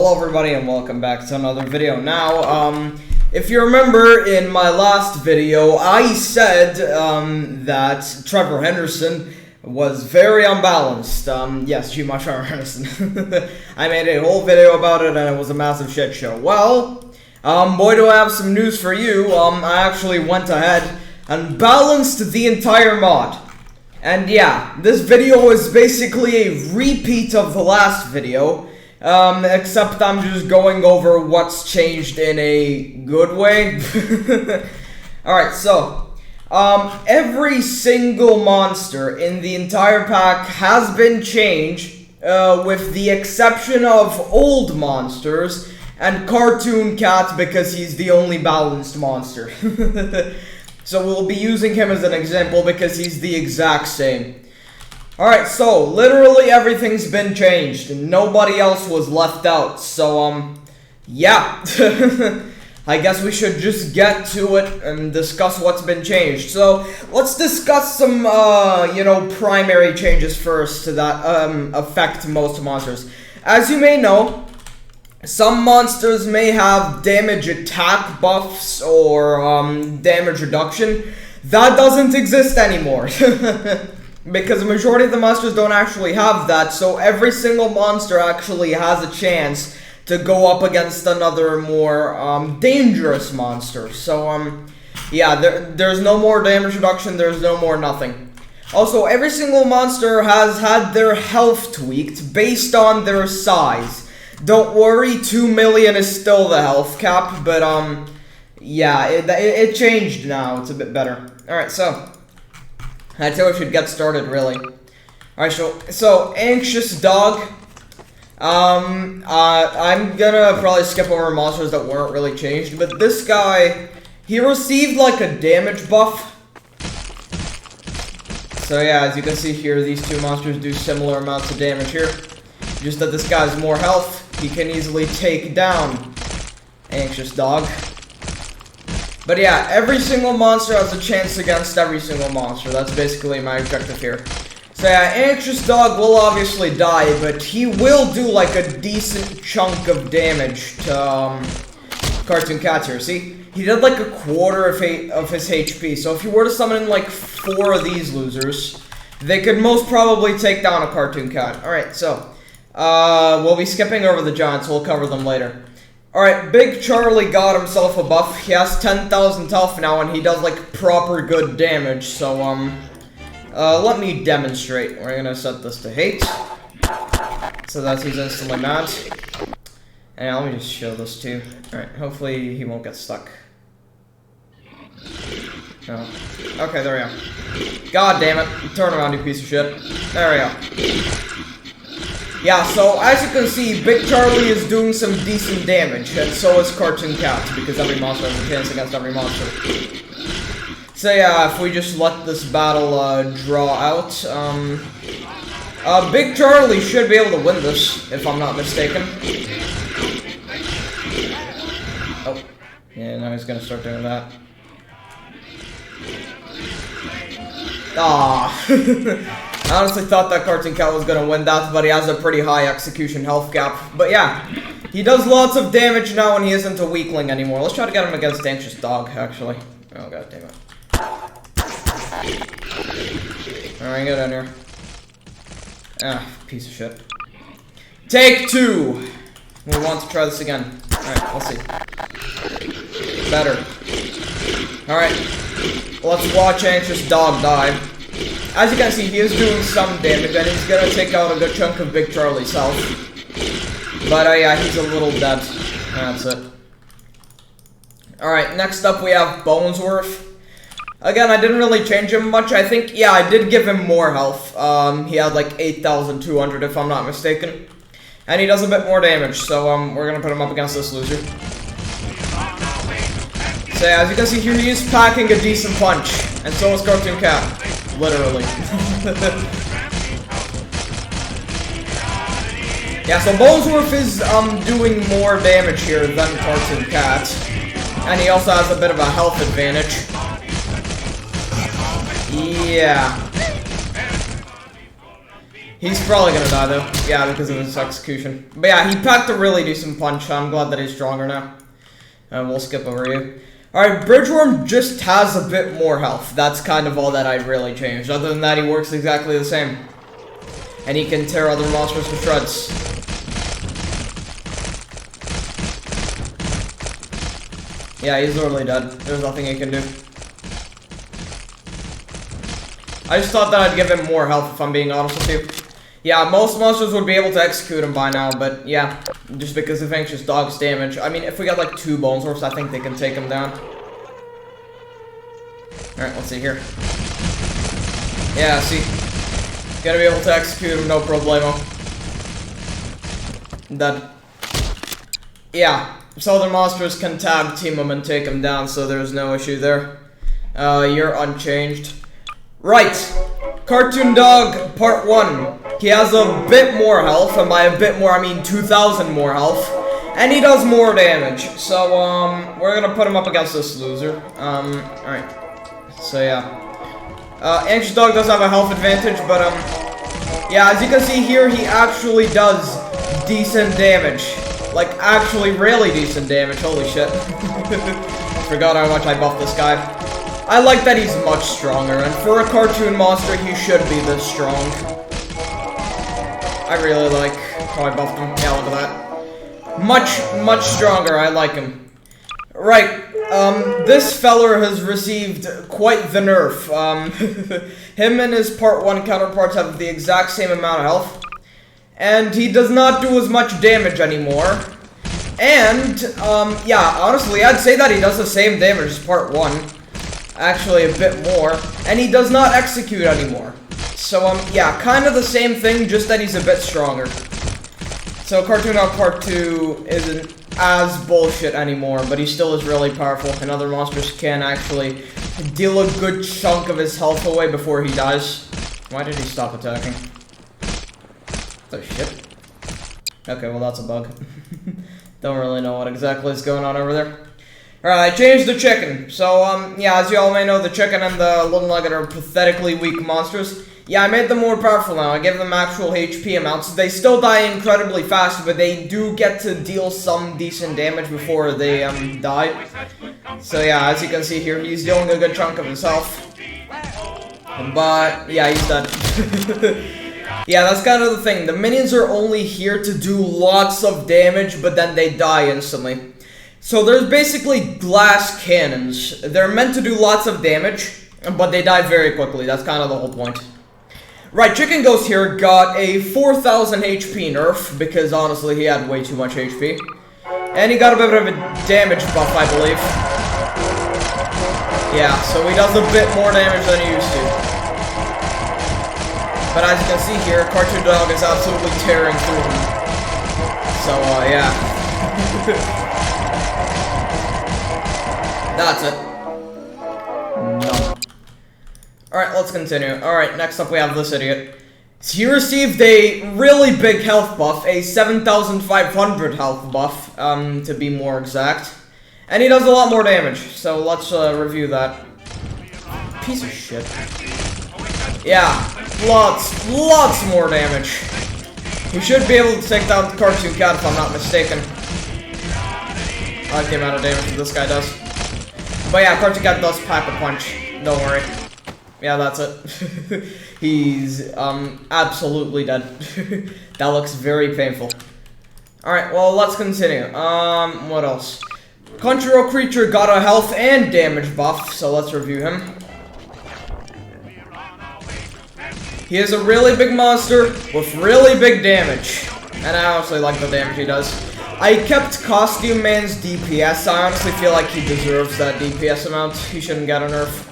Hello everybody and welcome back to another video. Now, if you remember in my last video, I said that Trevor Henderson was very unbalanced. Yes, GMOD Trevor Henderson. I made a whole video about it and it was a massive shit show. Well, boy do I have some news for you. I actually went ahead and balanced the entire mod. And yeah, this video is basically a repeat of the last video, except I'm just going over what's changed in a good way. Alright, so, every single monster in the entire pack has been changed, with the exception of old monsters and Cartoon Cat because he's the only balanced monster. So we'll be using him as an example because he's the exact same. Alright, so literally everything's been changed and nobody else was left out. So, yeah. I guess we should just get to it and discuss what's been changed. So, let's discuss some, primary changes first to that, affect most monsters. As you may know, some monsters may have damage attack buffs or damage reduction. That doesn't exist anymore. Because the majority of the monsters don't actually have that, so every single monster actually has a chance to go up against another more dangerous monster. So, yeah, there's no more damage reduction, there's no more nothing. Also, every single monster has had their health tweaked based on their size. Don't worry, 2 million is still the health cap, but, yeah, it changed now. It's a bit better. Alright, so, I think we should get started, really. Alright, so, Anxious Dog. I'm gonna probably skip over monsters that weren't really changed, but this guy, he received, like, a damage buff. So, yeah, as you can see here, these two monsters do similar amounts of damage here. Just that this guy has more health. He can easily take down Anxious Dog. But yeah, every single monster has a chance against every single monster. That's basically my objective here. So yeah, Anxious Dog will obviously die, but he will do like a decent chunk of damage to Cartoon Cat here. See, he did like a quarter of his HP. So if you were to summon in like 4 of these losers, they could most probably take down a Cartoon Cat. Alright, so we'll be skipping over the giants, we'll cover them later. Alright, Big Charlie got himself a buff. He has 10,000 health now, and he does, like, proper good damage. So, let me demonstrate. We're gonna set this to hate. So that he's instantly mad. And let me just show this too. Alright, hopefully he won't get stuck. No. Okay, there we go. God damn it. Turn around, you piece of shit. There we go. Yeah, so as you can see, Big Charlie is doing some decent damage, and so is Cartoon Cat, because every monster has a chance against every monster. So yeah, if we just let this battle draw out, Big Charlie should be able to win this, if I'm not mistaken. Oh, yeah, now he's gonna start doing that. Ah. I honestly thought that Cartoon Cat was gonna win that, but he has a pretty high execution health gap. But yeah, he does lots of damage now and he isn't a weakling anymore. Let's try to get him against Anxious Dog, actually. Oh, god damn it. Alright, get in here. Ah, piece of shit. Take 2! We want to try this again. Alright, let's see. Better. Alright, let's watch Anxious Dog die. As you can see, he is doing some damage, and he's gonna take out a good chunk of Big Charlie's health. But, yeah, he's a little dead. That's it. Alright, next up we have Bonesworth. Again, I didn't really change him much. I think, yeah, I did give him more health. He had like 8,200 if I'm not mistaken. And he does a bit more damage, so, we're gonna put him up against this loser. So, yeah, as you can see here, he is packing a decent punch. And so is Cartoon Cat. Literally. Yeah, so Bonesworth is doing more damage here than Cartoon Cat. And he also has a bit of a health advantage. Yeah. He's probably gonna die though. Yeah, because of his execution. But yeah, he packed a really decent punch. I'm glad that he's stronger now. We'll skip over you. Alright, Bridgeworm just has a bit more health. That's kind of all that I really changed. Other than that, he works exactly the same. And he can tear other monsters to shreds. Yeah, he's literally dead. There's nothing he can do. I just thought that I'd give him more health, if I'm being honest with you. Yeah, most monsters would be able to execute him by now, but yeah, just because of Anxious Dog's damage. I mean, if we got like 2 Bone Swords, I think they can take him down. Alright, let's see here. Yeah, see. Gonna be able to execute him, no problemo. Dead. Yeah, so other monsters can tag team him and take him down, so there's no issue there. You're unchanged. Right, Cartoon Dog Part 1. He has a bit more health, and by a bit more I mean 2,000 more health. And he does more damage, so we're gonna put him up against this loser. Alright. So yeah. Anxious Dog does have a health advantage, but yeah, as you can see here, he actually does decent damage. Like, actually really decent damage, holy shit. Forgot how much I buffed this guy. I like that he's much stronger, and for a cartoon monster, he should be this strong. I really like how I buffed him. Yeah, look at that. Much stronger, I like him. Right, this feller has received quite the nerf. Him and his Part 1 counterparts have the exact same amount of health. And he does not do as much damage anymore. And, yeah, honestly, I'd say that he does the same damage as Part 1. Actually, a bit more. And he does not execute anymore. So, yeah, kind of the same thing, just that he's a bit stronger. So, Cartoon Dog Part 2 isn't as bullshit anymore, but he still is really powerful, and other monsters can actually deal a good chunk of his health away before he dies. Why did he stop attacking? Oh, shit. Okay, well, that's a bug. Don't really know what exactly is going on over there. Alright, I changed the chicken. So, yeah, as you all may know, the chicken and the little nugget are pathetically weak monsters. Yeah, I made them more powerful now. I gave them actual HP amounts. They still die incredibly fast, but they do get to deal some decent damage before they, die. So, yeah, as you can see here, he's dealing a good chunk of his health. But, yeah, he's dead. Yeah, that's kind of the thing. The minions are only here to do lots of damage, but then they die instantly. So there's basically glass cannons. They're meant to do lots of damage, but they die very quickly. That's kind of the whole point. Right, Chicken Ghost here got a 4,000 HP nerf, because honestly he had way too much HP. And he got a bit of a damage buff, I believe. Yeah, so he does a bit more damage than he used to. But as you can see here, Cartoon Dog is absolutely tearing through him. So, yeah. That's it. No. Alright, let's continue. Alright, next up we have this idiot. He received a really big health buff, a 7,500 health buff, to be more exact. And he does a lot more damage, so let's review that. Piece of shit. Yeah. Lots more damage. He should be able to take down the Cartoon Cat if I'm not mistaken. I like the amount of damage that this guy does. But yeah, Cartoon Cat does pack a punch. Don't worry. Yeah, that's it. He's, absolutely dead. That looks very painful. Alright, well, let's continue. What else? Crunchyroll Creature got a health and damage buff, so let's review him. He is a really big monster with really big damage. And I honestly like the damage he does. I kept Costume Man's DPS. I honestly feel like he deserves that DPS amount. He shouldn't get a nerf.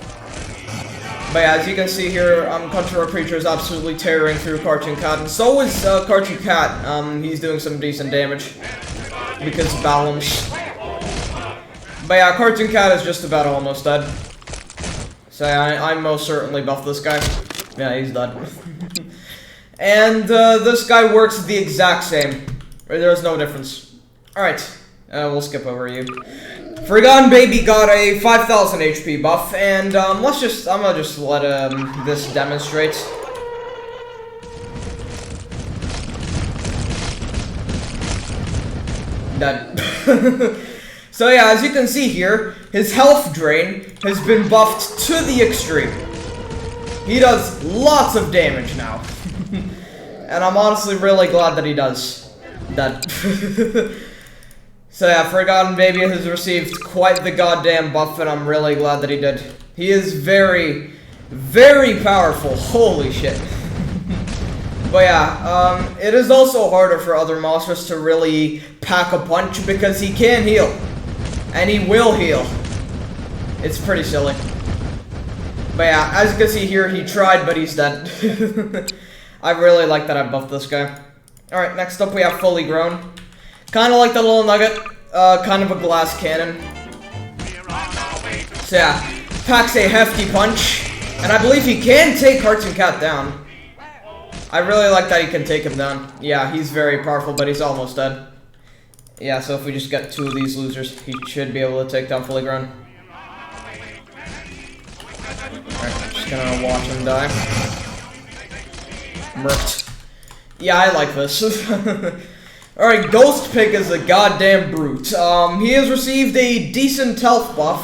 But yeah, as you can see here, Crunchyroll Creature is absolutely tearing through Cartoon Cat. And so is Cartoon Cat. He's doing some decent damage. Because of balance. But yeah, Cartoon Cat is just about almost dead. So yeah, I most certainly buffed this guy. Yeah, he's dead. And this guy works the exact same. There's no difference. Alright, we'll skip over you. Forgotten Baby got a 5,000 HP buff, and I'm gonna just let this demonstrate. That. So yeah, as you can see here, his health drain has been buffed to the extreme. He does lots of damage now. And I'm honestly really glad that he does that. So yeah, Forgotten Baby has received quite the goddamn buff, and I'm really glad that he did. He is very, very powerful. Holy shit. But yeah, it is also harder for other monsters to really pack a punch because he can heal. And he will heal. It's pretty silly. But yeah, as you can see here, he tried, but he's dead. I really like that I buffed this guy. Alright, next up we have Fully Grown. Kinda like the little nugget. Kind of a glass cannon. So yeah, packs a hefty punch. And I believe he can take Cartoon Cat down. I really like that he can take him down. Yeah, he's very powerful, but he's almost dead. Yeah, so if we just get 2 of these losers, he should be able to take down Fully Grown. Alright, just gonna watch him die. Murked. Yeah, I like this. Alright, Ghost Pig is a goddamn brute. He has received a decent health buff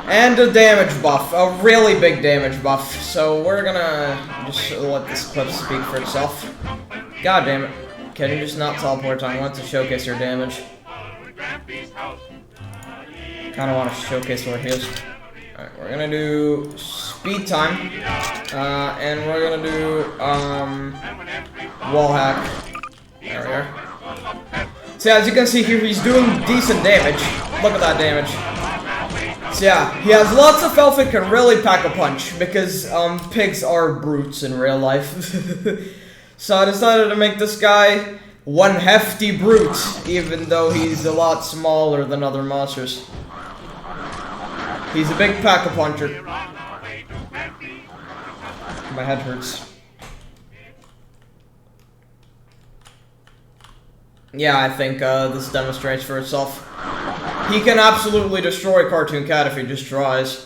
and a damage buff. A really big damage buff. So we're gonna just let this clip speak for itself. God damn it. Can you just not teleport time? I want to showcase your damage. Kinda want to showcase where he is. Alright, we're gonna do speed time. And we're gonna do, wall hack. There we are. So yeah, as you can see here, he's doing decent damage. Look at that damage. So yeah, he has lots of health and can really pack a punch, because, pigs are brutes in real life. So I decided to make this guy one hefty brute, even though he's a lot smaller than other monsters. He's a big pack-a-puncher. My head hurts. Yeah, I think this demonstrates for itself. He can absolutely destroy Cartoon Cat if he just tries.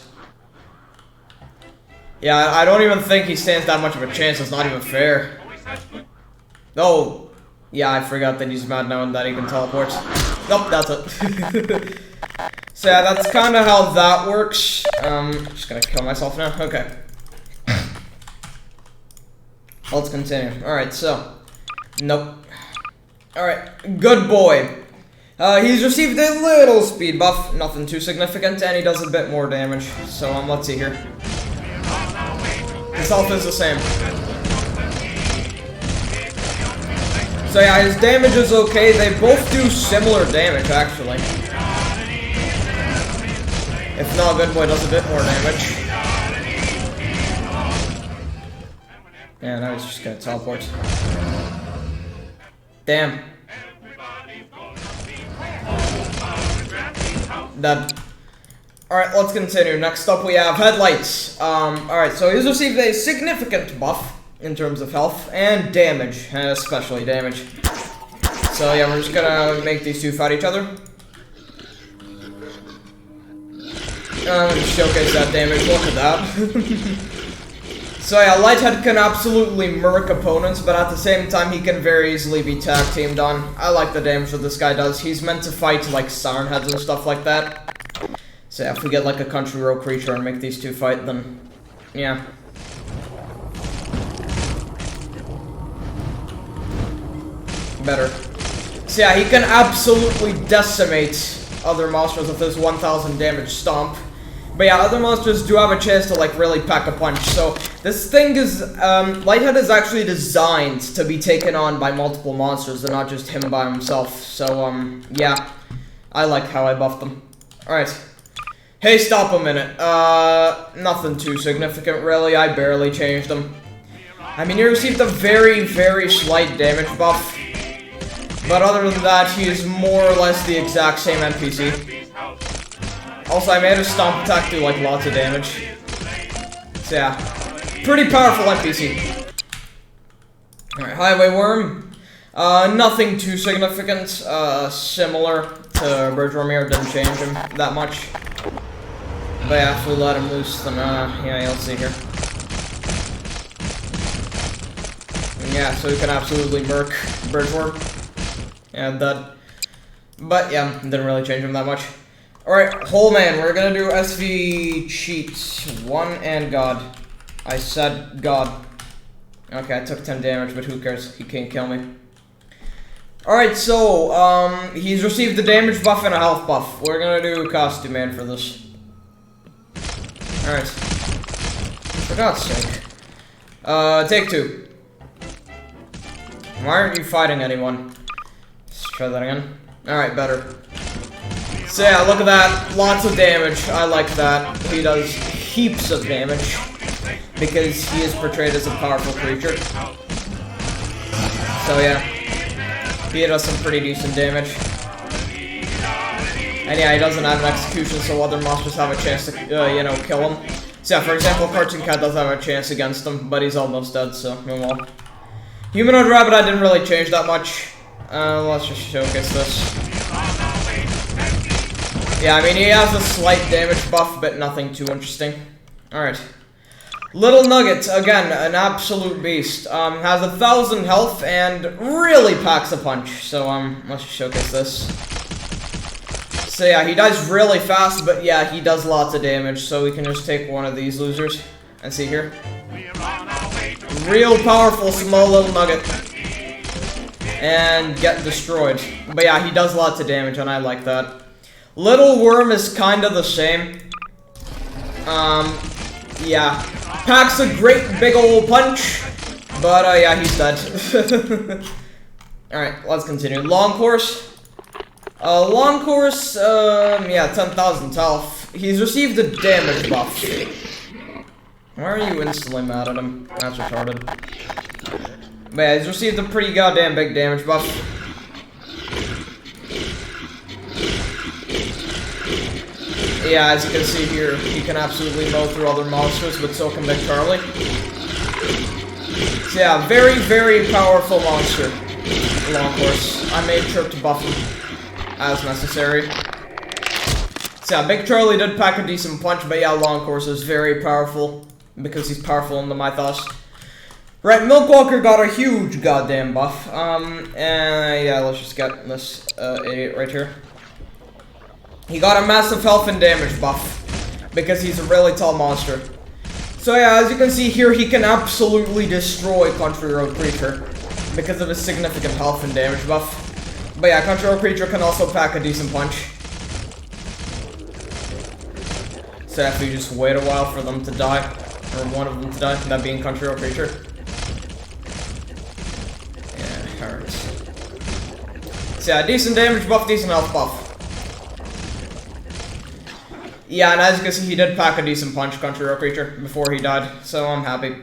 Yeah, I don't even think he stands that much of a chance. It's not even fair. Oh, yeah, I forgot that he's mad now and that he can teleport. Nope, that's it. So yeah, that's kind of how that works. Just gonna kill myself now. Okay. Let's continue. Alright, so. Nope. Alright, good boy. He's received a little speed buff, nothing too significant, and he does a bit more damage. So, let's see here. His health is the same. So yeah, his damage is okay. They both do similar damage, actually. If not, Good Boy does a bit more damage. Yeah, now he's just gonna teleport. Damn. Dead. Alright, let's continue. Next up we have Headlights. Alright, so he's received a significant buff in terms of health and damage, especially damage. So yeah, we're just gonna make these two fight each other. Just showcase that damage, look at that. So yeah, Lighthead can absolutely murk opponents, but at the same time he can very easily be tag teamed on. I like the damage that this guy does. He's meant to fight like Siren Heads and stuff like that. So yeah, if we get like a Country Road creature and make these two fight, then yeah. Better. So yeah, he can absolutely decimate other monsters with his 1000 damage stomp. But yeah, other monsters do have a chance to like really pack a punch. So this thing is, Lighthead is actually designed to be taken on by multiple monsters and not just him by himself. So yeah, I like how I buffed them. Alright. Hey, stop a minute. Nothing too significant really, I barely changed them. I mean, he received a very, very slight damage buff. But other than that, he is more or less the exact same NPC. Also, I made a stomp attack do like lots of damage. So yeah, pretty powerful NPC. Alright, Highway Worm. Nothing too significant. Similar to Birdworm, didn't change him that much. But yeah, if we let him loose, then yeah, you'll see here. And yeah, so we can absolutely murk Birdworm. Yeah, that. But yeah, didn't really change him that much. Alright, whole man, we're gonna do SV cheats. 1 and God. I said God. Okay, I took 10 damage, but who cares? He can't kill me. Alright, so, he's received a damage buff and a health buff. We're gonna do costume man for this. Alright. For God's sake. Take 2. Why aren't you fighting anyone? Let's try that again. Alright, better. So yeah, look at that. Lots of damage. I like that. He does heaps of damage. Because he is portrayed as a powerful creature. So yeah. He does some pretty decent damage. And yeah, he doesn't have an execution, so other monsters have a chance to, you know, kill him. So yeah, for example, Cartoon Cat does have a chance against him, but he's almost dead, so oh well. Humanoid Rabbit, I didn't really change that much. Let's just showcase this. Yeah, I mean, he has a slight damage buff, but nothing too interesting. Alright. Little Nugget, again, an absolute beast. Has 1,000 health and really packs a punch. So, let's just showcase this. So yeah, he dies really fast, but yeah, he does lots of damage. So we can just take one of these losers. And see here. Real powerful small little nugget. And get destroyed. But yeah, he does lots of damage, and I like that. Little Worm is kind of the same. Yeah. Packs a great big old punch. But, yeah, he's dead. Alright, let's continue. Long Course. Long Course, yeah, 10,000 health. He's received a damage buff. Why are you instantly mad at him? That's retarded. But yeah, he's received a pretty goddamn big damage buff. Yeah, as you can see here, he can absolutely mow through other monsters, but so can Big Charlie. So yeah, very, very powerful monster. Long Course. I made sure to buff him as necessary. So yeah, Big Charlie did pack a decent punch, but yeah, Long Course is very powerful, because he's powerful in the mythos. Right, Milkwalker got a huge goddamn buff. And yeah, let's just get this idiot right here. He got a massive health and damage buff, because he's a really tall monster. So yeah, as you can see here, he can absolutely destroy Country Road Creature, because of his significant health and damage buff. But yeah, Country Road Creature can also pack a decent punch. So after you just wait a while for them to die, or one of them to die, that being Country Road Creature. Yeah, alright. So yeah, decent damage buff, decent health buff. Yeah, and as you can see, he did pack a decent punch, Country Road Creature, before he died, so I'm happy.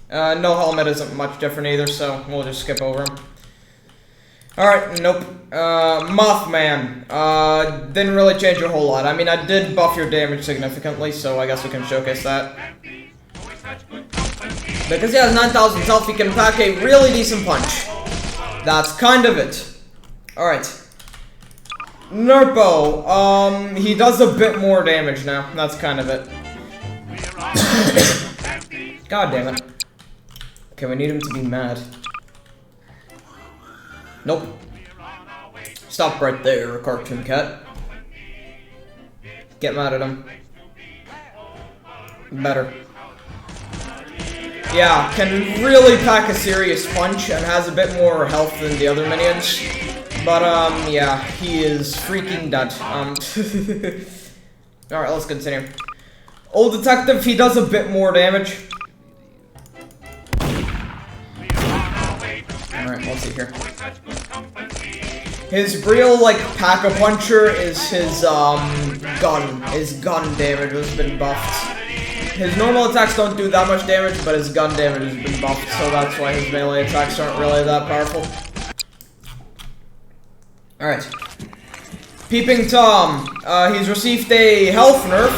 No helmet isn't much different either, so we'll just skip over him. Alright, nope. Mothman. Didn't really change a whole lot. I mean, I did buff your damage significantly, so I guess we can showcase that. Because he has 9,000 health, he can pack a really decent punch. That's kind of it. Alright. Nerpo, he does a bit more damage now. That's kind of it. God damn it. Okay, we need him to be mad. Nope. Stop right there, Cartoon Cat. Get mad at him. Better. Yeah, can really pack a serious punch and has a bit more health than the other minions. But, yeah, he is freaking dead. Alright, let's continue. Old Detective, he does a bit more damage. Alright, let's see here. His real, like, pack-a-puncher is his, gun. His gun damage has been buffed. His normal attacks don't do that much damage, but his gun damage has been buffed, so that's why his melee attacks aren't really that powerful. Alright. Peeping Tom. He's received a health nerf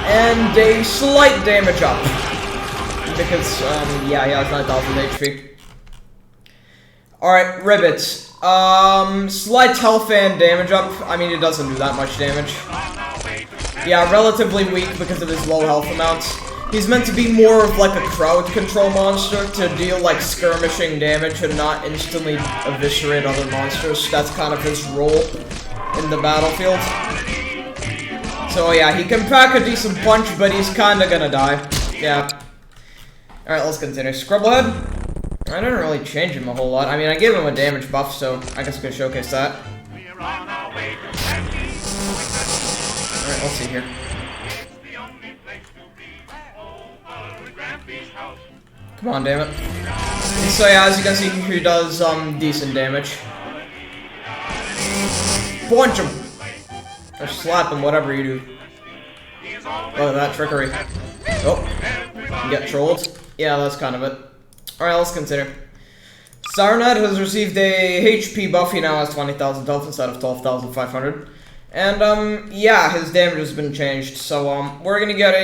and a slight damage up. Because, yeah, he has 9,000 HP. Alright, Ribbits. Slight health and damage up. I mean, it doesn't do that much damage. Yeah, relatively weak because of his low health amounts. He's meant to be more of like a crowd control monster to deal like skirmishing damage and not instantly eviscerate other monsters. That's kind of his role. in the battlefield. So yeah, he can pack a decent punch, but he's kinda gonna die. Yeah. Alright, let's continue. Scribblehead. I didn't really change him a whole lot. I mean, I gave him a damage buff, so I guess we can showcase that. Alright, let's see here. Come on, damn it. So yeah, as you can see, he does decent damage. Punch him! Or slap him, whatever you do. Look at that trickery. Oh, you get trolled. Yeah, that's kind of it. Alright, let's continue. Sarnad has received a HP buff. He now has 20,000 health instead of 12,500. And, yeah, his damage has been changed. So, we're gonna get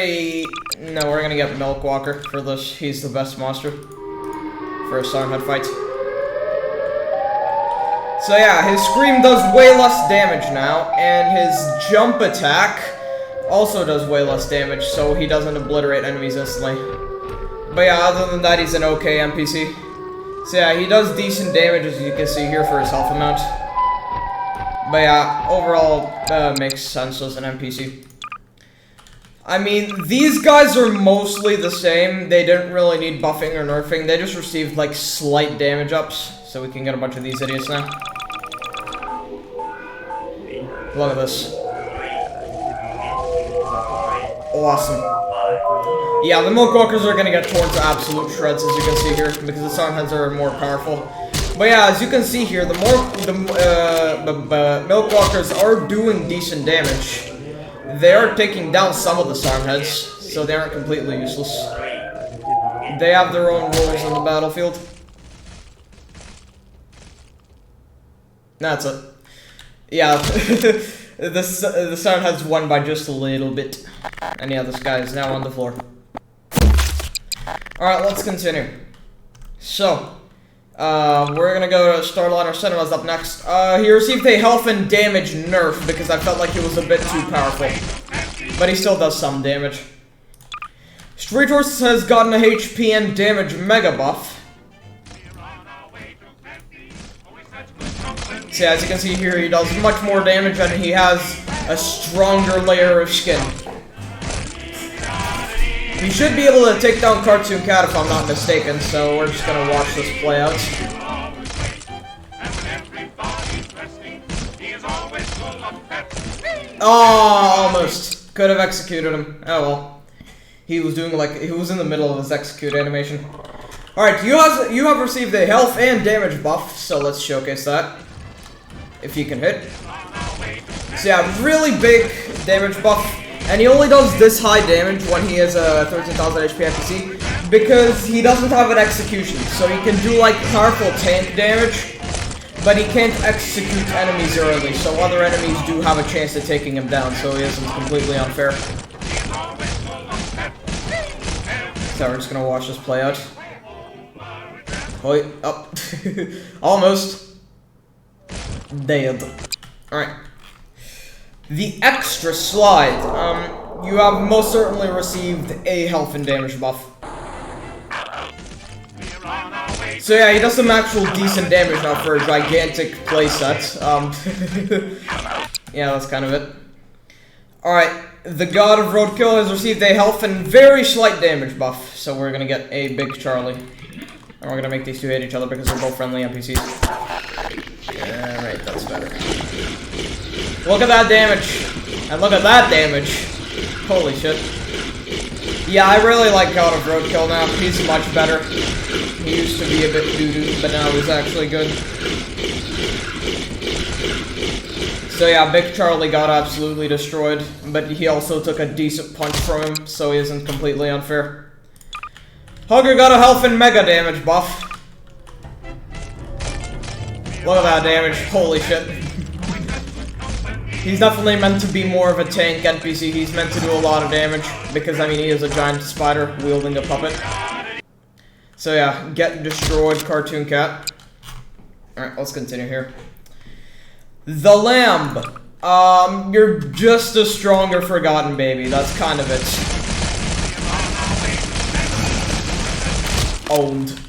we're gonna get Milk Walker for this. He's the best monster for a Sarnad fight. So yeah, his Scream does way less damage now, and his Jump attack also does way less damage, so he doesn't obliterate enemies instantly. But yeah, other than that, he's an okay NPC. So yeah, he does decent damage, as you can see here, for his health amount. But yeah, overall, makes sense as an NPC. I mean, these guys are mostly the same. They didn't really need buffing or nerfing. They just received, like, slight damage ups, so we can get a bunch of these idiots now. Look at this. Awesome. Yeah, the Milk Walkers are gonna get torn to absolute shreds, as you can see here, because the Sarnheads are more powerful. But yeah, as you can see here, the Milk Walkers are doing decent damage. They are taking down some of the Sarnheads, so they aren't completely useless. They have their own roles in the battlefield. That's it. Yeah, the Sarnheads won by just a little bit. And yeah, this guy is now on the floor. Alright, let's continue. So, we're gonna go to Starliner Cinemas up next. He received a health and damage nerf because I felt like he was a bit too powerful. But he still does some damage. Street Horse has gotten a HP and damage mega buff. So yeah, as you can see here, he does much more damage and he has a stronger layer of skin. He should be able to take down Cartoon Cat if I'm not mistaken, so we're just gonna watch this play out. Oh, almost. Could have executed him. Oh well. He was doing he was in the middle of his execute animation. Alright, you have received a health and damage buff, so let's showcase that. If he can hit. So yeah, really big damage buff. And he only does this high damage when he has a 13,000 HP NPC because he doesn't have an execution. So he can do like powerful tank damage, but he can't execute enemies early. So other enemies do have a chance of taking him down, so he isn't completely unfair. So we're just gonna watch this play out. Wait, up. Almost. Dead. Alright. The extra slide. You have most certainly received a health and damage buff. So yeah, he does some actual decent damage now for a gigantic playset. Yeah, that's kind of it. Alright, the God of Roadkill has received a health and very slight damage buff. So we're gonna get a big Charlie. And we're gonna make these two hate each other because they're both friendly NPCs. Alright, that's better. Look at that damage. And look at that damage. Holy shit. Yeah, I really like God of Roadkill now. He's much better. He used to be a bit doo-doo, but now he's actually good. So yeah, Big Charlie got absolutely destroyed, but he also took a decent punch from him, so he isn't completely unfair. Hugger got a health and mega damage buff. Look at that damage. Holy shit. He's definitely meant to be more of a tank NPC. He's meant to do a lot of damage because, I mean, he is a giant spider wielding a puppet. So yeah, get destroyed, Cartoon Cat. Alright, let's continue here. The Lamb. You're just a stronger Forgotten Baby. That's kind of it. Owned.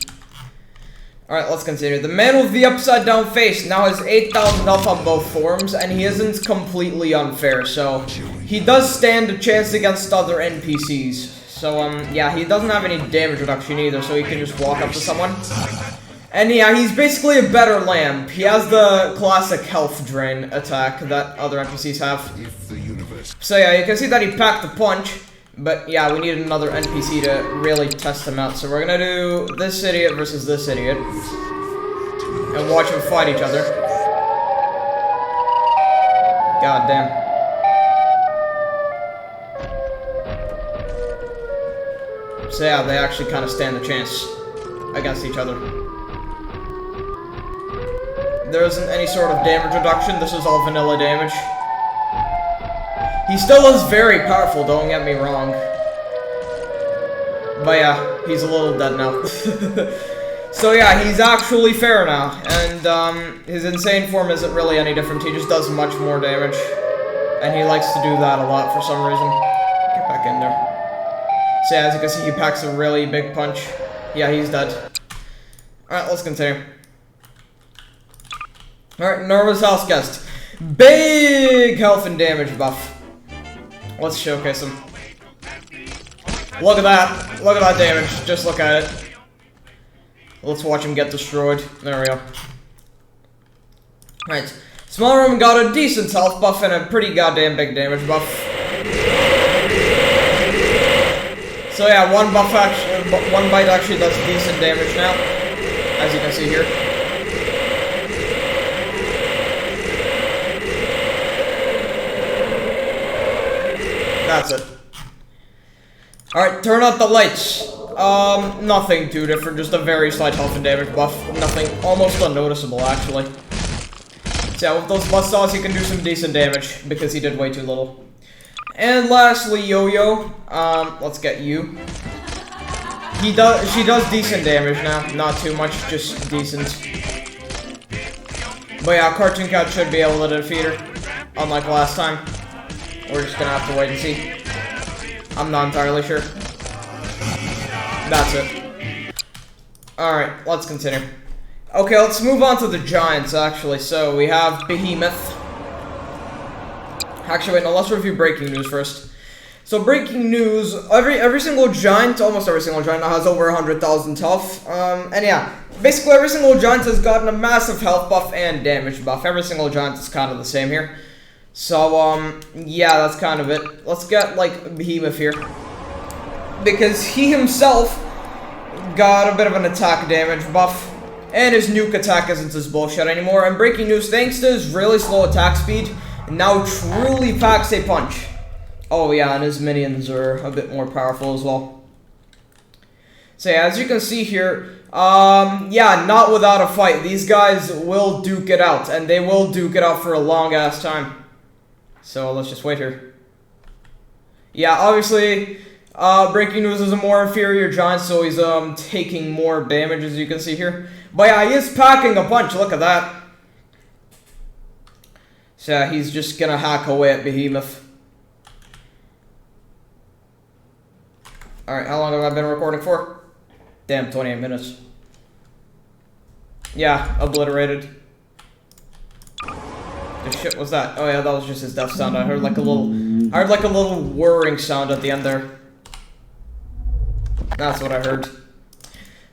Alright, let's continue. The man with the upside down face now has 8,000 health on both forms, and he isn't completely unfair, so he does stand a chance against other NPCs. So, yeah, he doesn't have any damage reduction either, so he can just walk up to someone. And yeah, he's basically a better lamp. He has the classic health drain attack that other NPCs have. So yeah, you can see that he packed a punch. But yeah, we need another NPC to really test him out. So we're gonna do this idiot versus this idiot. And watch them fight each other. God damn. So yeah, they actually kind of stand a chance against each other. There isn't any sort of damage reduction. This is all vanilla damage. He still is very powerful, don't get me wrong. But yeah, he's a little dead now. So yeah, he's actually fair now. And his insane form isn't really any different. He just does much more damage. And he likes to do that a lot for some reason. Get back in there. So yeah, as you can see, he packs a really big punch. Yeah, he's dead. Alright, let's continue. Alright, Norma's house guest. Big health and damage buff. Let's showcase him. Look at that. Look at that damage. Just look at it. Let's watch him get destroyed. There we go. Alright. Small room got a decent health buff and a pretty goddamn big damage buff. So yeah, one bite actually does decent damage now. As you can see here. That's it. Alright, turn out the lights. Nothing too different, just a very slight health and damage buff. Nothing, almost unnoticeable, actually. So yeah, with those buzzsaws, he can do some decent damage, because he did way too little. And lastly, Yo-Yo. Let's get you. She does decent damage now. Not too much, just decent. But yeah, Cartoon Cat should be able to defeat her. Unlike last time. We're just gonna have to wait and see. I'm not entirely sure. That's it. Alright, let's continue. Okay, let's move on to the giants, actually. So, we have Behemoth. Actually, wait, no, let's review breaking news first. So, breaking news, every single giant, almost every single giant now has over 100,000 health. And yeah, basically every single giant has gotten a massive health buff and damage buff. Every single giant is kind of the same here. So, yeah, that's kind of it. Let's get, like, Behemoth here. Because he himself got a bit of an attack damage buff. And his nuke attack isn't as bullshit anymore. And breaking news, thanks to his really slow attack speed, now truly packs a punch. Oh, yeah, and his minions are a bit more powerful as well. So, yeah, as you can see here, yeah, not without a fight. These guys will duke it out. And they will duke it out for a long-ass time. So let's just wait here. Yeah, obviously, breaking news is a more inferior giant, so he's taking more damage, as you can see here. But yeah, he is packing a punch. Look at that. So yeah, he's just gonna hack away at Behemoth. Alright, how long have I been recording for? Damn, 28 minutes. Yeah, obliterated. The shit was that? Oh yeah, that was just his death sound. I heard like a little whirring sound at the end there. That's what I heard.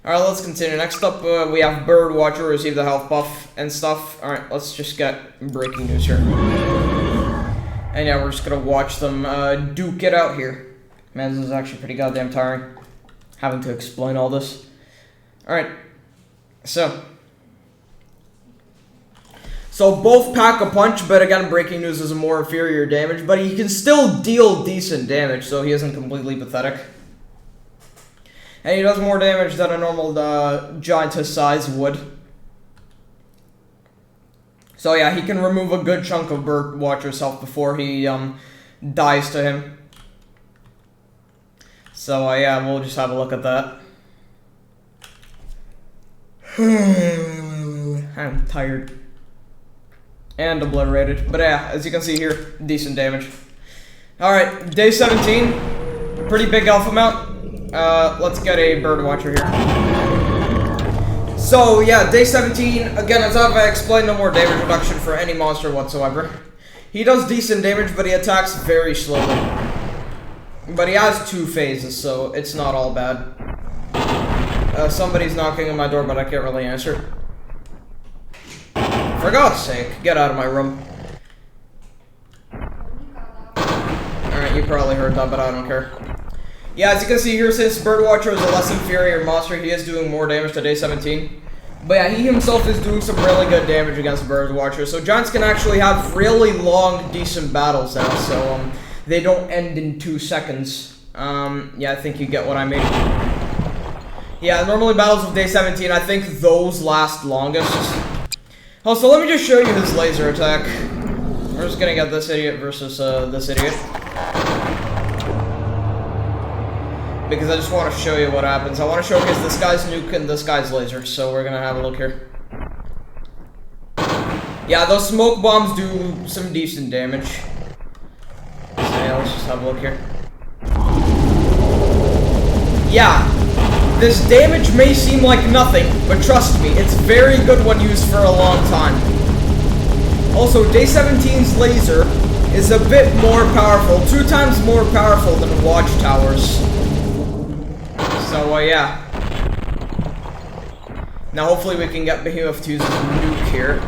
Alright, let's continue. Next up, we have Birdwatcher receive the health buff and stuff. Alright, let's just get breaking news here. And yeah, we're just gonna watch them duke it out here. Man, this is actually pretty goddamn tiring. Having to explain all this. Alright, So both pack a punch, but again, breaking news is a more inferior damage, but he can still deal decent damage, so he isn't completely pathetic. And he does more damage than a normal giant his size would. So yeah, he can remove a good chunk of Birdwatcher's health before he dies to him. So yeah, we'll just have a look at that. I'm tired. And obliterated. But yeah, as you can see here, decent damage. Alright, day 17. Pretty big health amount. Let's get a Birdwatcher here. So So yeah, day 17, again, as I've explained, no more damage reduction for any monster whatsoever. He does decent damage, but he attacks very slowly. But he has 2 phases, so it's not all bad. Somebody's knocking on my door, but I can't really answer. For God's sake, get out of my room. Alright, you probably heard that, but I don't care. Yeah, as you can see here, since Birdwatcher is a less inferior monster, he is doing more damage to day 17. But yeah, he himself is doing some really good damage against Birdwatcher, so giants can actually have really long, decent battles now, so they don't end in 2 seconds. Yeah, I think you get what I mean. Yeah, normally battles of day 17, I think those last longest. Oh, so let me just show you his laser attack. We're just gonna get this idiot versus this idiot. Because I just want to show you what happens. I want to showcase this guy's nuke and this guy's laser, so we're gonna have a look here. Yeah, those smoke bombs do some decent damage. So yeah, let's just have a look here. Yeah, this damage may seem like nothing, but trust me, it's very good when used for a long time. Also, day 17's laser is a bit more powerful, 2 times more powerful than watchtowers. So, yeah. Now, hopefully we can get Behemoth to use his nuke here.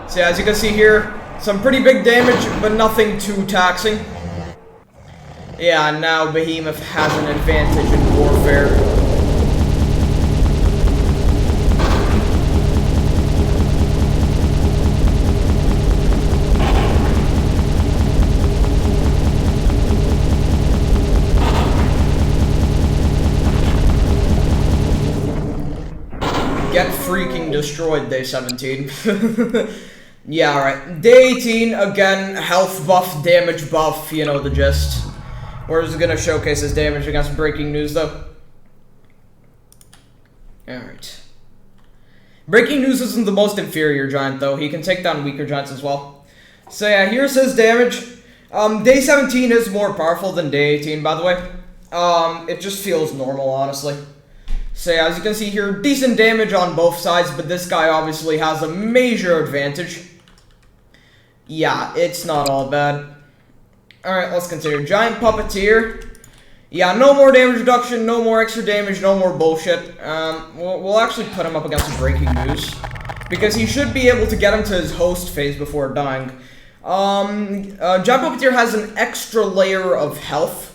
So, yeah, as you can see here, some pretty big damage, but nothing too taxing. Yeah, now Behemoth has an advantage in warfare. Get freaking destroyed, day 17. Yeah, alright. Day 18, again, health buff, damage buff, you know the gist. We're just gonna showcase his damage against Breaking News, though. Alright. Breaking News isn't the most inferior giant, though. He can take down weaker giants as well. So yeah, here's his damage. Day 17 is more powerful than day 18, by the way. It just feels normal, honestly. So yeah, as you can see here, decent damage on both sides, but this guy obviously has a major advantage. Yeah, it's not all bad. Alright, let's continue. Giant Puppeteer. Yeah, no more damage reduction, no more extra damage, no more bullshit. We'll actually put him up against Breaking News, because he should be able to get him to his host phase before dying. Giant Puppeteer has an extra layer of health.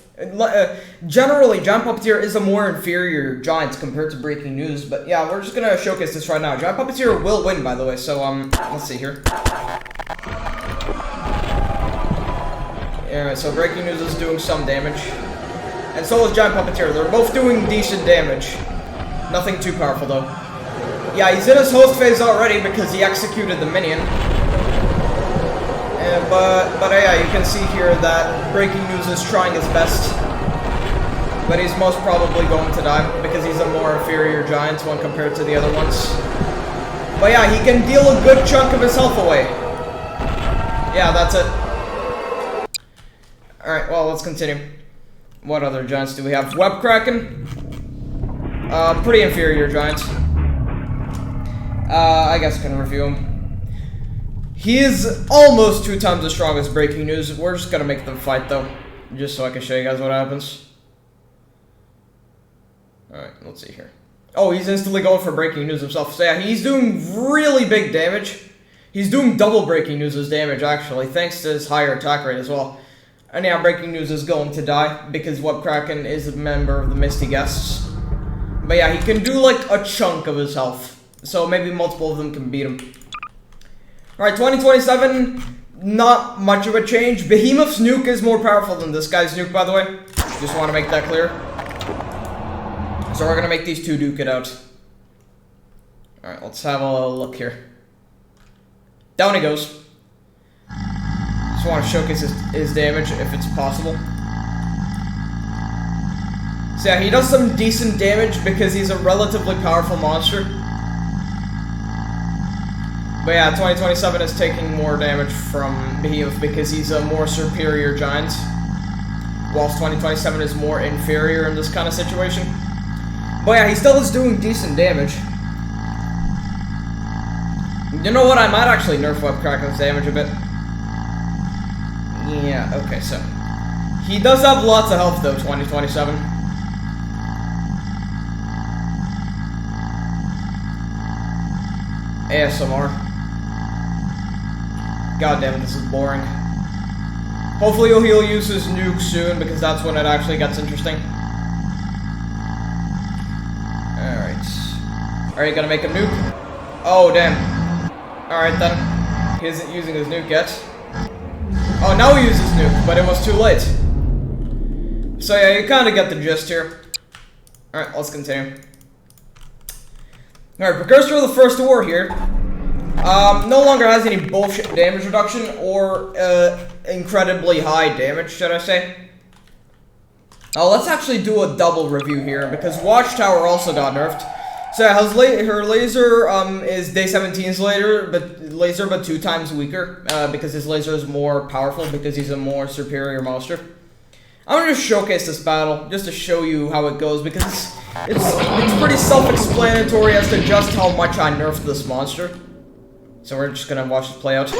Generally, Giant Puppeteer is a more inferior giant compared to Breaking News, but yeah, we're just gonna showcase this right now. Giant Puppeteer will win, by the way, so, let's see here. Alright, so Breaking News is doing some damage. And so is Giant Puppeteer. They're both doing decent damage. Nothing too powerful, though. Yeah, he's in his host phase already because he executed the minion. But yeah, you can see here that Breaking News is trying his best. But he's most probably going to die because he's a more inferior giant when compared to the other ones. But yeah, he can deal a good chunk of his health away. Yeah, that's it. Alright, well, let's continue. What other giants do we have? Web Kraken. Pretty inferior giant. I guess I can review him. He is almost 2 times as strong as Breaking News. We're just gonna make them fight, though. Just so I can show you guys what happens. Alright, let's see here. Oh, he's instantly going for Breaking News himself. So yeah, he's doing really big damage. He's doing double Breaking News' damage, actually, thanks to his higher attack rate as well. And yeah, Breaking News is going to die, because Web Kraken is a member of the Misty Guests. But yeah, he can do, like, a chunk of his health. So maybe multiple of them can beat him. Alright, 2027, not much of a change. Behemoth's nuke is more powerful than this guy's nuke, by the way. Just want to make that clear. So we're going to make these two duke it out. Alright, let's have a look here. Down he goes. Just want to showcase his damage, if it's possible. So yeah, he does some decent damage because he's a relatively powerful monster. But yeah, 2027 is taking more damage from Behemoth because he's a more superior giant, whilst 2027 is more inferior in this kind of situation. But yeah, he still is doing decent damage. You know what? I might actually nerf Webcracker's damage a bit. Yeah, okay, so. He does have lots of health, though, 2027. ASMR. God damn it, this is boring. Hopefully he'll use his nuke soon, because that's when it actually gets interesting. Alright. Are you gonna make a nuke? Oh, damn. Alright then. He isn't using his nuke yet. Oh, now he uses nuke, but it was too late. So yeah, you kinda get the gist here. Alright, let's continue. Alright, Precursor of the First War here. No longer has any bullshit damage reduction or incredibly high damage, should I say. Let's actually do a double review here, because Watchtower also got nerfed. So yeah, her laser is Day 17's laser, but 2 times weaker, because his laser is more powerful, because he's a more superior monster. I'm gonna just showcase this battle, just to show you how it goes, because it's pretty self-explanatory as to just how much I nerfed this monster. So we're just gonna watch this play out.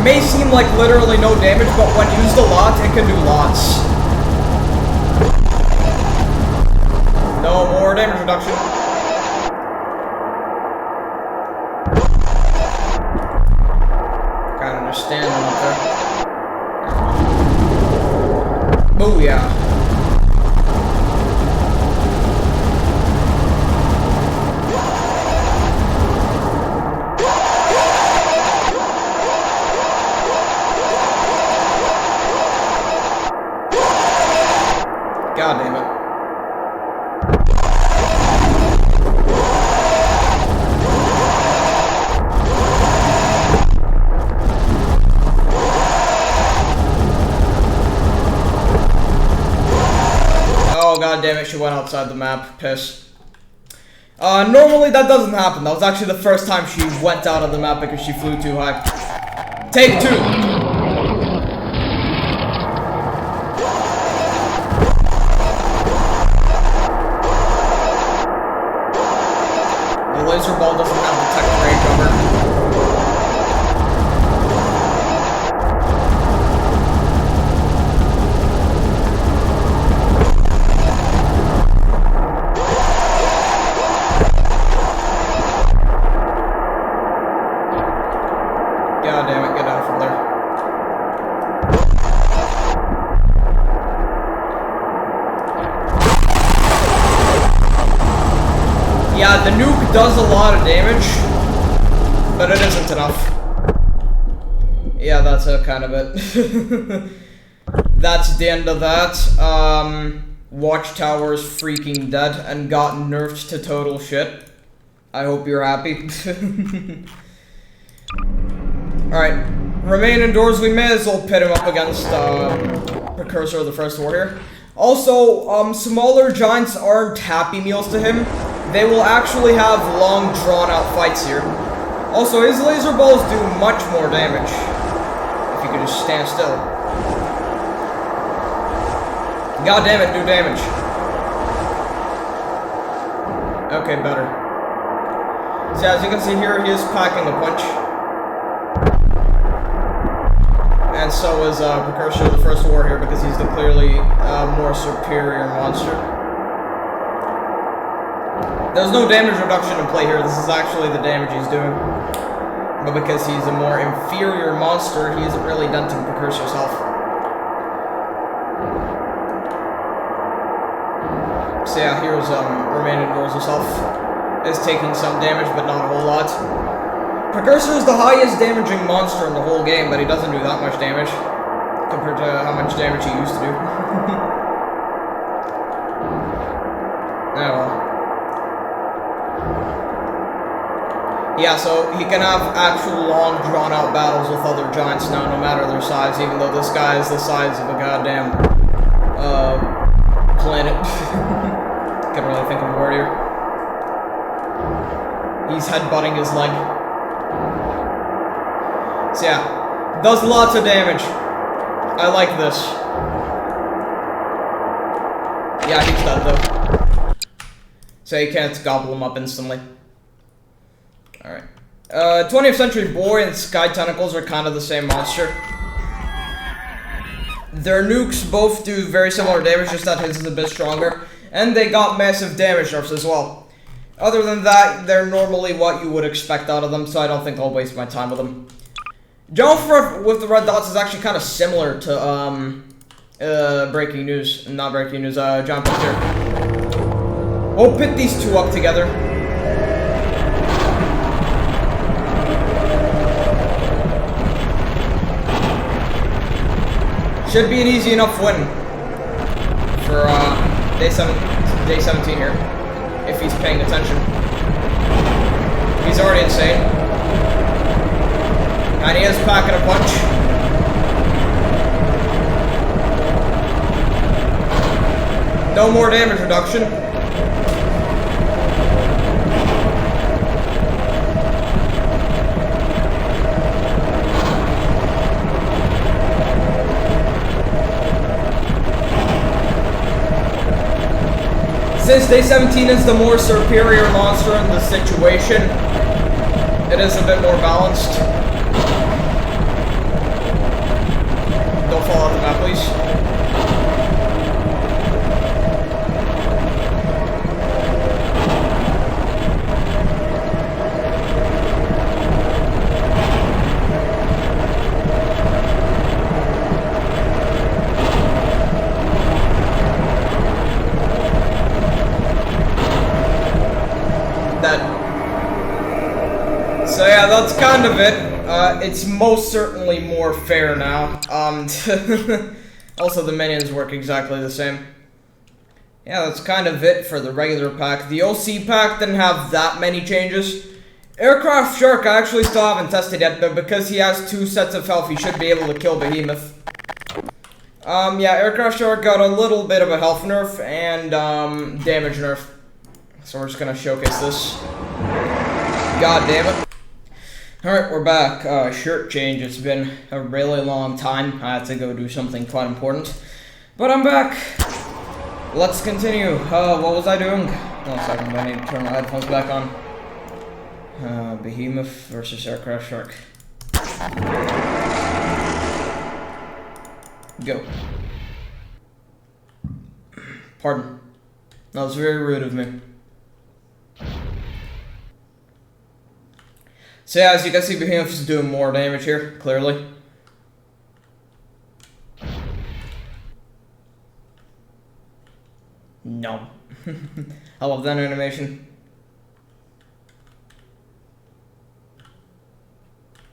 May seem like literally no damage, but when used a lot, it can do lots. No more damage reduction. Can't understand them up there. Booyah. God damn it. Oh, god damn it, she went outside the map. Piss. Normally that doesn't happen. That was actually the first time she went out of the map because she flew too high. Take 2! Laser ball doesn't have the tech range on her. God damn it, get out from there. Yeah, the nuke does a lot of damage, but it isn't enough. Yeah, that's kind of it. That's the end of that. Watchtower's freaking dead and got nerfed to total shit. I hope you're happy. Alright, remain indoors. We may as well pit him up against Precursor of the First War here. Also, smaller giants aren't Happy Meals to him. They will actually have long, drawn-out fights here. Also, his laser balls do much more damage. If you could just stand still. God damn it, do damage. Okay, better. So as you can see here, he is packing a punch. And so is Precursor of the First War here, because he's the clearly more superior monster. There's no damage reduction in play here. This is actually the damage he's doing. But because he's a more inferior monster, he isn't really denting Precursor's health. So yeah, here's Remain Indoors himself. Is taking some damage, but not a whole lot. Precursor is the highest damaging monster in the whole game, but he doesn't do that much damage compared to how much damage he used to do. Oh well. Yeah, so he can have actual long, drawn-out battles with other giants now, no matter their size, even though this guy is the size of a goddamn, planet. Can't really think of a word here. He's headbutting his leg. So yeah, does lots of damage. I like this. Yeah, he's dead though. So you can't gobble them up instantly. Alright. 20th Century Boy and Sky Tentacles are kind of the same monster. Their nukes both do very similar damage, just that his is a bit stronger. And they got massive damage nerfs as well. Other than that, they're normally what you would expect out of them, so I don't think I'll waste my time with them. Jump with the red dots is actually kind of similar to, breaking news. Not breaking news, Jump here. We'll pit these two up together. Should be an easy enough win for day 17 here, if he's paying attention. He's already insane. And he is packing a punch. No more damage reduction. Since day 17 is the more superior monster in the situation, it is a bit more balanced. Don't fall out the map, please. So yeah, that's kind of it. It's most certainly more fair now. Also, the minions work exactly the same. Yeah, that's kind of it for the regular pack. The OC pack didn't have that many changes. Aircraft Shark I actually still haven't tested yet, but because he has 2 sets of health, he should be able to kill Behemoth. Yeah, Aircraft Shark got a little bit of a health nerf and damage nerf. So we're just gonna showcase this. God damn it. Alright, we're back. Shirt change. It's been a really long time. I had to go do something quite important. But I'm back. Let's continue. What was I doing? 1 second, I need to turn my headphones back on. Behemoth versus Aircraft Shark. Go. Pardon. That was very rude of me. So yeah, as you can see, Behemoth is doing more damage here, clearly. No. I love that animation.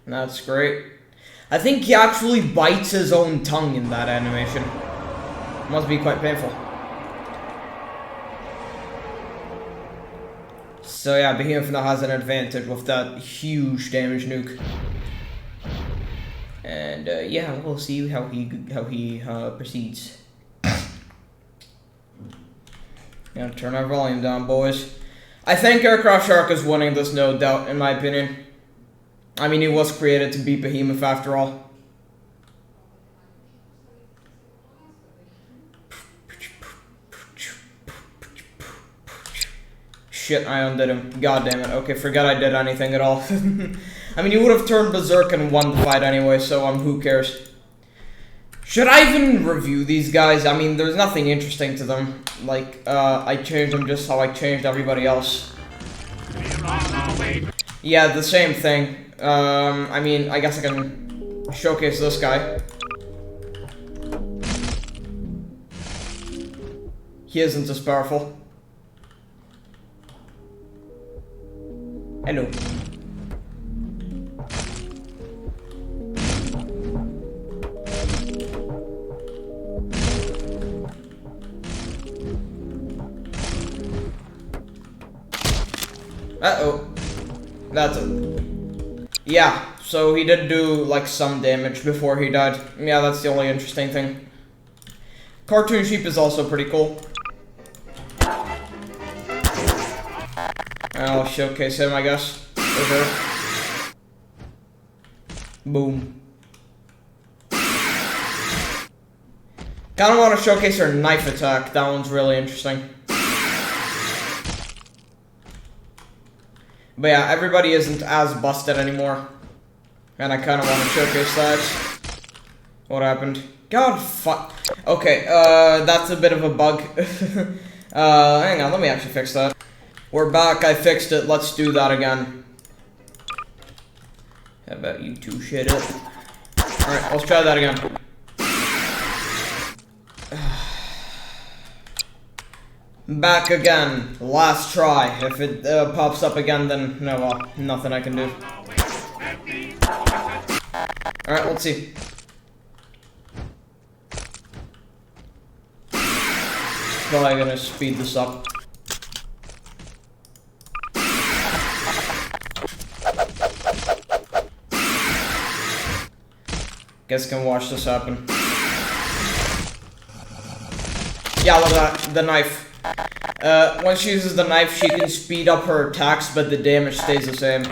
That's great. I think he actually bites his own tongue in that animation. Must be quite painful. So yeah, Behemoth now has an advantage with that huge damage nuke. And yeah, we'll see how he proceeds. Yeah, turn our volume down, boys. I think Aircraft Shark is winning this, no doubt, in my opinion. I mean, he was created to beat Behemoth after all. Shit, I undid him. God damn it. Okay, forgot I did anything at all. I mean, he would have turned berserk and won the fight anyway, so who cares? Should I even review these guys? I mean, there's nothing interesting to them. Like, I changed them just how I changed everybody else. Yeah, the same thing. I mean, I guess I can showcase this guy. He isn't as powerful. Hello. Uh-oh. That's it. Yeah, so he did do, like, some damage before he died. Yeah, that's the only interesting thing. Cartoon Sheep is also pretty cool. I'll showcase him, I guess. Okay. Boom. Kinda want to showcase her knife attack. That one's really interesting. But yeah, everybody isn't as busted anymore. And I kind of want to showcase that. What happened? God, fuck. Okay, that's a bit of a bug. Hang on, let me actually fix that. We're back, I fixed it, let's do that again. How about you two shit it? Alright, let's try that again. Back again, last try. If it pops up again, then no, well, nothing I can do. Alright, let's see. Probably gonna speed this up. Guess can watch this happen. Yeah, look at that, the knife. When she uses the knife, she can speed up her attacks, but the damage stays the same.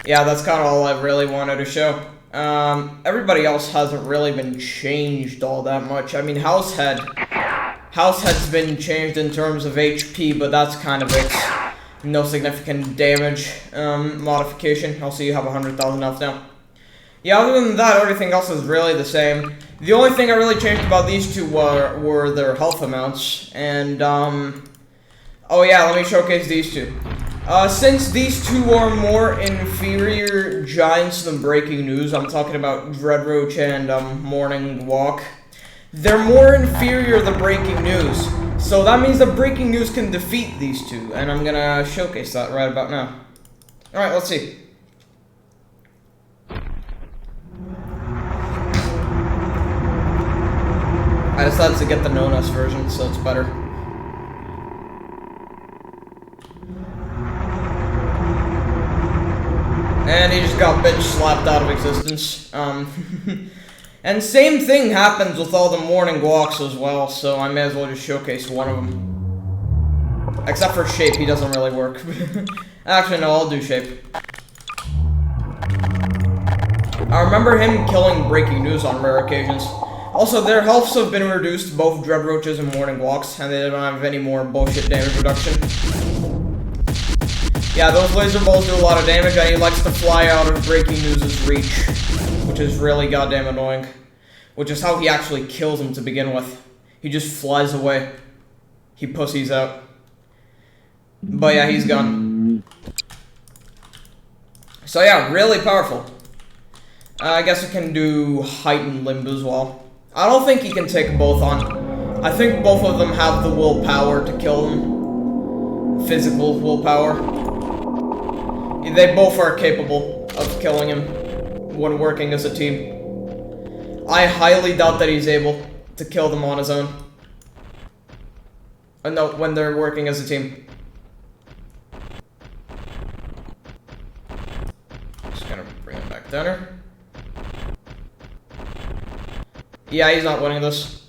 Yeah, that's kind of all I really wanted to show. Everybody else hasn't really been changed all that much. I mean, Househead's been changed in terms of HP, but that's kind of it. No significant damage modification. Also, you have 100,000 health now. Yeah, other than that, everything else is really the same. The only thing I really changed about these two were their health amounts. And, oh yeah, let me showcase these two. Since these two are more inferior giants than Breaking News, I'm talking about Dreadroach and, Morning Walk. They're more inferior than Breaking News. So that means that Breaking News can defeat these two. And I'm gonna showcase that right about now. Alright, let's see. I decided to get the known-as version, so it's better. And he just got bitch slapped out of existence. And same thing happens with all the morning walks as well, so I may as well just showcase one of them. Except for Shape, he doesn't really work. Actually, no, I'll do Shape. I remember him killing Breaking News on rare occasions. Also, their healths have been reduced, both Dreadroaches and Morning Walks, and they don't have any more bullshit damage reduction. Yeah, those laser balls do a lot of damage, and he likes to fly out of Breaking News' reach, which is really goddamn annoying. Which is how he actually kills him to begin with. He just flies away. He pussies out. But yeah, he's gone. So yeah, really powerful. I guess we can do Height and Limb as well. I don't think he can take both on. I think both of them have the willpower to kill him. Physical willpower. They both are capable of killing him when working as a team. I highly doubt that he's able to kill them on his own. No, when they're working as a team. Just gonna bring him back down here. Yeah, he's not winning this.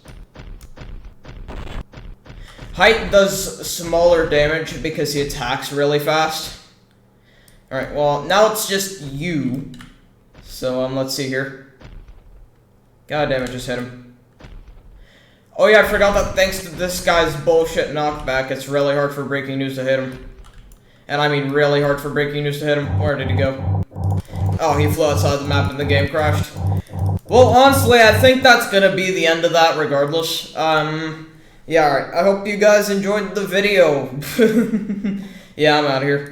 Height does smaller damage because he attacks really fast. Alright, well, now it's just you. So, let's see here. God damn it, just hit him. Oh yeah, I forgot that thanks to this guy's bullshit knockback, it's really hard for Breaking News to hit him. And I mean really hard for Breaking News to hit him. Where did he go? Oh, he flew outside the map and the game crashed. Well, honestly, I think that's gonna be the end of that regardless. Yeah, alright. I hope you guys enjoyed the video. Yeah, I'm out of here.